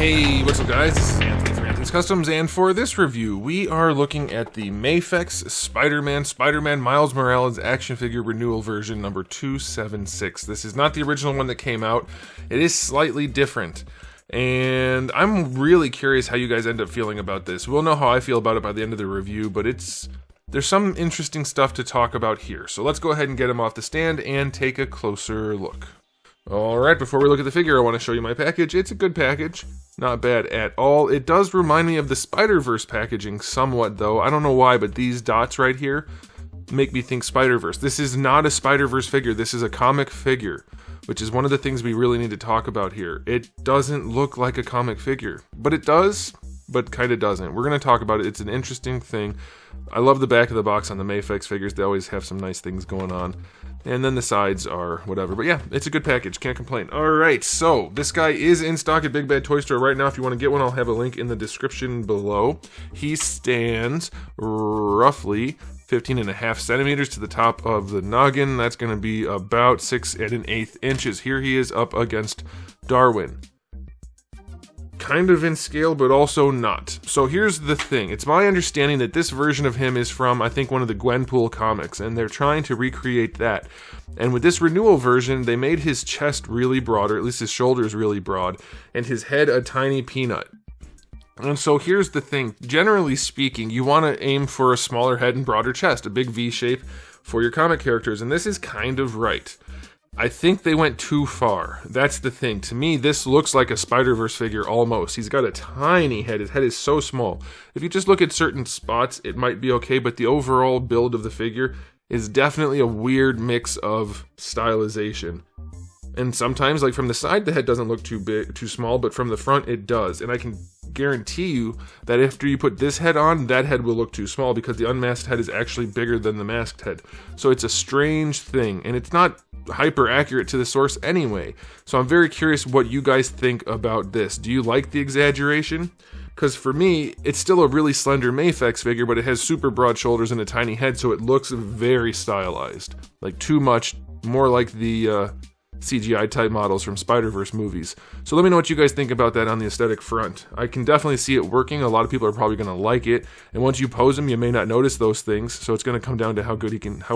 Hey, what's up guys? This is Anthony from Anthony's Customs, and for this review, we are looking at the Mafex Spider-Man Miles Morales action figure renewal version number 276. This is not the original one that came out. It is slightly different, and I'm really curious how you guys end up feeling about this. We'll know how I feel about it by the end of the review, but there's some interesting stuff to talk about here. So let's go ahead and get him off the stand and take a closer look. Alright, before we look at the figure, I want to show you my package. It's a good package. Not bad at all. It does remind me of the Spider-Verse packaging somewhat, though. I don't know why, but these dots right here make me think Spider-Verse. This is not a Spider-Verse figure. This is a comic figure, which is one of the things we really need to talk about here. It doesn't look like a comic figure, but it does, but kind of doesn't. We're going to talk about it. It's an interesting thing. I love the back of the box on the Mafex figures. They always have some nice things going on. And then the sides are whatever. But yeah, it's a good package. Can't complain. Alright, so this guy is in stock at Big Bad Toy Store right now. If you want to get one, I'll have a link in the description below. He stands roughly 15.5 centimeters to the top of the noggin. That's going to be about 6 1/8 inches. Here he is up against Darwin. Kind of in scale, but also not. So here's the thing. It's my understanding that this version of him is from, I think, one of the Gwenpool comics, and they're trying to recreate that. And with this renewal version, they made his chest really broad, or at least his shoulders really broad, and his head a tiny peanut. And so here's the thing. Generally speaking, you want to aim for a smaller head and broader chest, a big V shape for your comic characters, and this is kind of right. I think they went too far. That's the thing. To me, this looks like a Spider-Verse figure almost. He's got a tiny head. His head is so small. If you just look at certain spots, it might be okay, but the overall build of the figure is definitely a weird mix of stylization. And sometimes, like from the side, the head doesn't look too big, too small, but from the front, it does. And I can guarantee you that after you put this head on, that head will look too small because the unmasked head is actually bigger than the masked head. So it's a strange thing, and it's not hyper accurate to the source anyway. So I'm very curious what you guys think about this. Do you like the exaggeration? Because for me, it's still a really slender Mafex figure, but it has super broad shoulders and a tiny head, so it looks very stylized. Like too much, more like the CGI type models from Spider-Verse movies. So let me know what you guys think about that on the aesthetic front. I can definitely see it working. A lot of people are probably going to like it, and once you pose him, you may not notice those things. So it's going to come down to how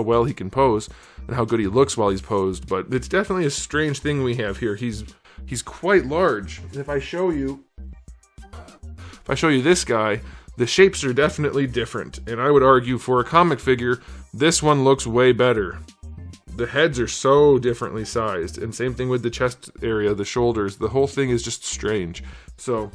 well he can pose, and how good he looks while he's posed. But it's definitely a strange thing we have here. He's quite large. If I show you this guy, the shapes are definitely different, and I would argue for a comic figure, this one looks way better. The heads are so differently sized, and same thing with the chest area, the shoulders. The whole thing is just strange. So,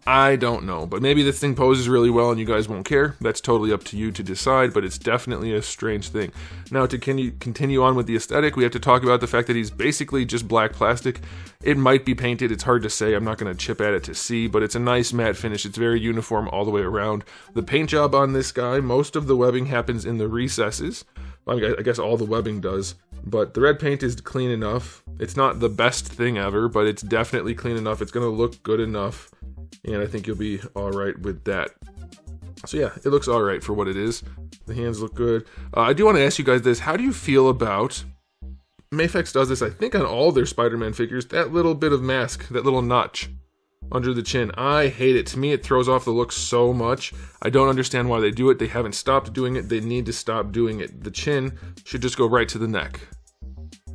I don't know, but maybe this thing poses really well and you guys won't care. That's totally up to you to decide, but it's definitely a strange thing. Now, to continue on with the aesthetic, we have to talk about the fact that he's basically just black plastic. It might be painted, it's hard to say. I'm not going to chip at it to see, but it's a nice matte finish. It's very uniform all the way around. The paint job on this guy, most of the webbing happens in the recesses. I guess all the webbing does, but the red paint is clean enough. It's not the best thing ever, but it's definitely clean enough. It's going to look good enough, and I think you'll be alright with that. So yeah, it looks alright for what it is. The hands look good. I do want to ask you guys this. How do you feel about... Mafex does this, I think, on all their Spider-Man figures. That little bit of mask, that little notch under the chin. I hate it. To me, it throws off the look so much. I don't understand why they do it. They haven't stopped doing it. They need to stop doing it. The chin should just go right to the neck.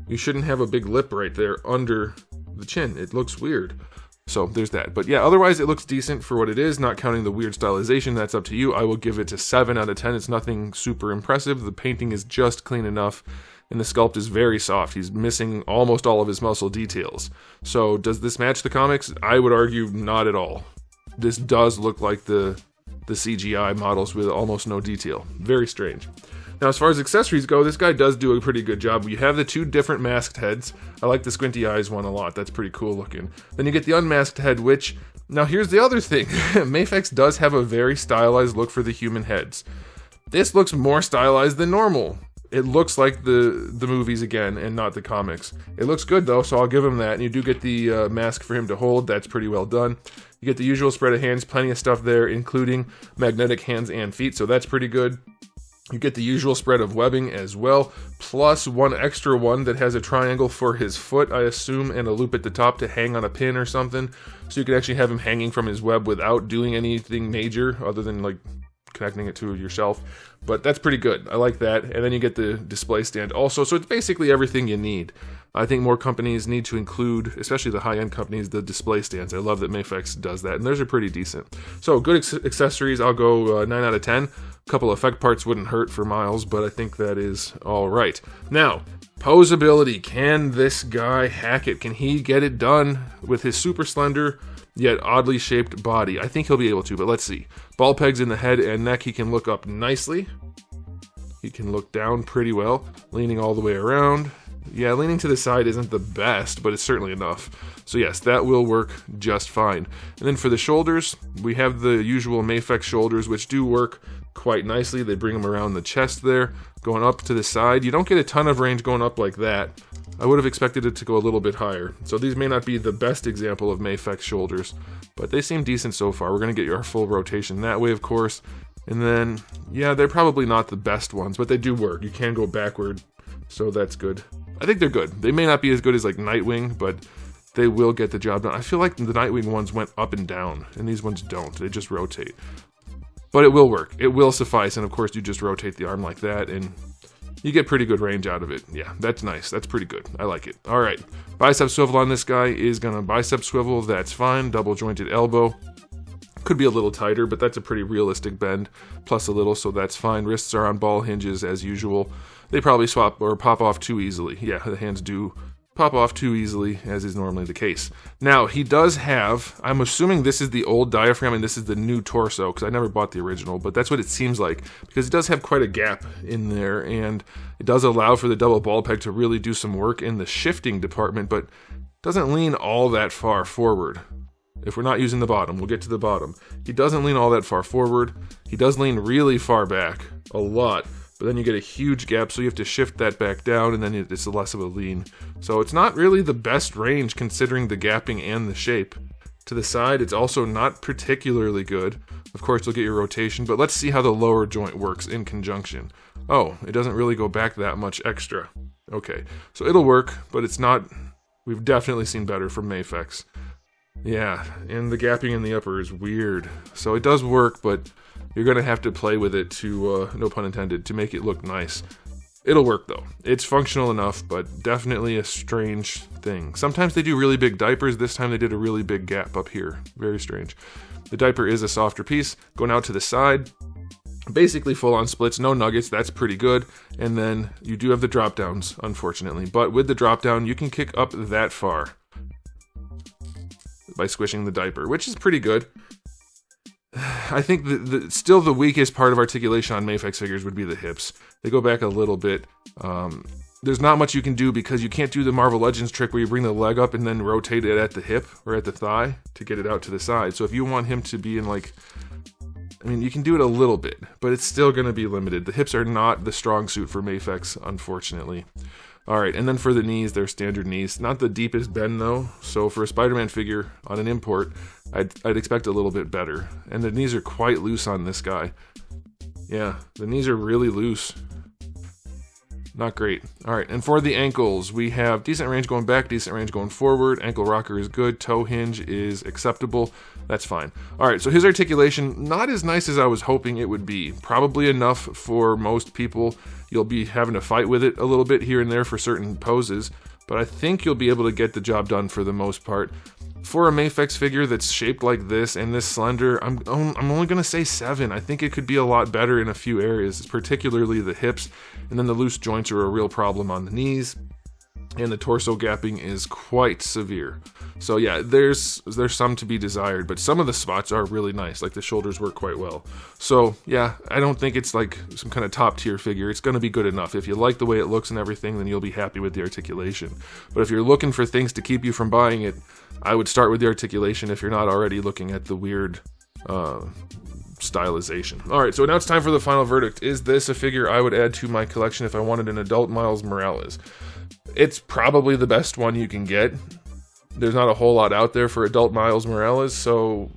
You shouldn't have a big lip right there under the chin. It looks weird. So there's that. But yeah, otherwise it looks decent for what it is, not counting the weird stylization. That's up to you. I will give it a 7 out of 10. It's nothing super impressive. The painting is just clean enough. And the sculpt is very soft. He's missing almost all of his muscle details. So does this match the comics? I would argue not at all. This does look like the CGI models with almost no detail. Very strange. Now, as far as accessories go, this guy does do a pretty good job. You have the two different masked heads. I like the squinty eyes one a lot. That's pretty cool looking. Then you get the unmasked head, which... Now, here's the other thing. Mafex does have a very stylized look for the human heads. This looks more stylized than normal. It looks like the movies again, and not the comics. It looks good though, so I'll give him that. And you do get the mask for him to hold. That's pretty well done. You get the usual spread of hands, plenty of stuff there, including magnetic hands and feet, so that's pretty good. You get the usual spread of webbing as well, plus one extra one that has a triangle for his foot, I assume, and a loop at the top to hang on a pin or something. So you can actually have him hanging from his web without doing anything major other than like connecting it to your shelf. But that's pretty good. I like that. And then you get the display stand also. So it's basically everything you need. I think more companies need to include, especially the high-end companies, the display stands. I love that Mafex does that, and those are pretty decent. So good accessories, I'll go 9 out of 10. A couple effect parts wouldn't hurt for Miles, but I think that is all right. Now, posability. Can this guy hack it? Can he get it done with his super slender yet oddly shaped body? I think he'll be able to, but let's see. Ball pegs in the head and neck. He can look up nicely. He can look down pretty well, leaning all the way around. Yeah, leaning to the side isn't the best, but it's certainly enough. So yes, that will work just fine. And then for the shoulders, we have the usual Mafex shoulders, which do work quite nicely. They bring them around the chest there, going up to the side. You don't get a ton of range going up like that. I would have expected it to go a little bit higher. So these may not be the best example of Mafex shoulders, but they seem decent so far. We're going to get our full rotation that way, of course. And then, yeah, they're probably not the best ones, but they do work. You can go backward, so that's good. I think they're good. They may not be as good as like Nightwing, but they will get the job done. I feel like the Nightwing ones went up and down, and these ones don't. They just rotate. But it will work. It will suffice, and of course you just rotate the arm like that, and you get pretty good range out of it. Yeah, that's nice. That's pretty good. I like it. All right. Bicep swivel on this guy is going to bicep swivel. That's fine. Double jointed elbow. Could be a little tighter, but that's a pretty realistic bend, plus a little, so that's fine. Wrists are on ball hinges as usual. They probably swap or pop off too easily. Yeah, the hands do pop off too easily, as is normally the case. Now, he does have, I'm assuming this is the old diaphragm and this is the new torso, because I never bought the original, but that's what it seems like, because it does have quite a gap in there, and it does allow for the double ball peg to really do some work in the shifting department, but doesn't lean all that far forward. If we're not using the bottom, we'll get to the bottom. He doesn't lean all that far forward. He does lean really far back, a lot, but then you get a huge gap, so you have to shift that back down, and then it's less of a lean. So it's not really the best range considering the gapping and the shape. To the side, it's also not particularly good. Of course, you'll get your rotation, but let's see how the lower joint works in conjunction. Oh, it doesn't really go back that much extra. Okay, so it'll work, but it's not... We've definitely seen better from Mafex. Yeah, and the gapping in the upper is weird. So it does work, but you're going to have to play with it to, no pun intended, to make it look nice. It'll work though. It's functional enough, but definitely a strange thing. Sometimes they do really big diapers. This time they did a really big gap up here. Very strange. The diaper is a softer piece. Going out to the side, basically full on splits, no nuggets. That's pretty good. And then you do have the drop downs, unfortunately. But with the drop down, you can kick up that far by squishing the diaper, which is pretty good. I think still the weakest part of articulation on Mafex figures would be the hips. They go back a little bit. There's not much you can do because you can't do the Marvel Legends trick where you bring the leg up and then rotate it at the hip or at the thigh to get it out to the side. So if you want him to be in like... I mean, you can do it a little bit, but it's still going to be limited. The hips are not the strong suit for Mafex, unfortunately. Alright, and then for the knees, they're standard knees. Not the deepest bend, though. So for a Spider-Man figure on an import, I'd expect a little bit better. And the knees are quite loose on this guy. Yeah, the knees are really loose. Not great. Alright, and for the ankles, we have decent range going back, decent range going forward. Ankle rocker is good. Toe hinge is acceptable. That's fine. Alright, so his articulation, not as nice as I was hoping it would be. Probably enough for most people. You'll be having to fight with it a little bit here and there for certain poses, but I think you'll be able to get the job done for the most part. For a Mafex figure that's shaped like this and this slender, I'm only going to say 7. I think it could be a lot better in a few areas, particularly the hips, and then the loose joints are a real problem on the knees, and the torso gapping is quite severe. So yeah, there's some to be desired, but some of the spots are really nice, like the shoulders work quite well. So yeah, I don't think it's like some kind of top tier figure. It's going to be good enough. If you like the way it looks and everything, then you'll be happy with the articulation. But if you're looking for things to keep you from buying it, I would start with the articulation if you're not already looking at the weird stylization. Alright, so now it's time for the final verdict. Is this a figure I would add to my collection if I wanted an adult Miles Morales? It's probably the best one you can get. There's not a whole lot out there for adult Miles Morales, so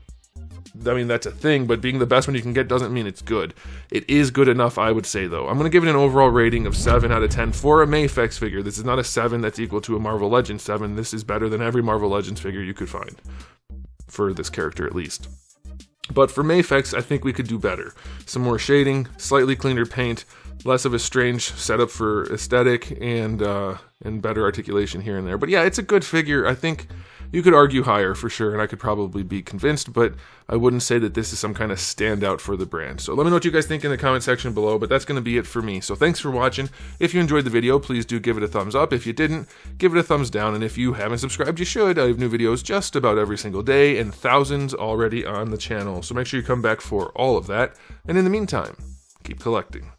I mean, that's a thing, but being the best one you can get doesn't mean it's good. It is good enough, I would say, though. I'm going to give it an overall rating of 7 out of 10 for a Mafex figure. This is not a 7 that's equal to a Marvel Legends 7. This is better than every Marvel Legends figure you could find, for this character at least. But for Mafex, I think we could do better. Some more shading, slightly cleaner paint, less of a strange setup for aesthetic, and better articulation here and there. But yeah, it's a good figure. I think you could argue higher for sure, and I could probably be convinced, but I wouldn't say that this is some kind of standout for the brand. So let me know what you guys think in the comment section below, but that's going to be it for me. So thanks for watching. If you enjoyed the video, please do give it a thumbs up. If you didn't, give it a thumbs down. And if you haven't subscribed, you should. I have new videos just about every single day, and thousands already on the channel. So make sure you come back for all of that. And in the meantime, keep collecting.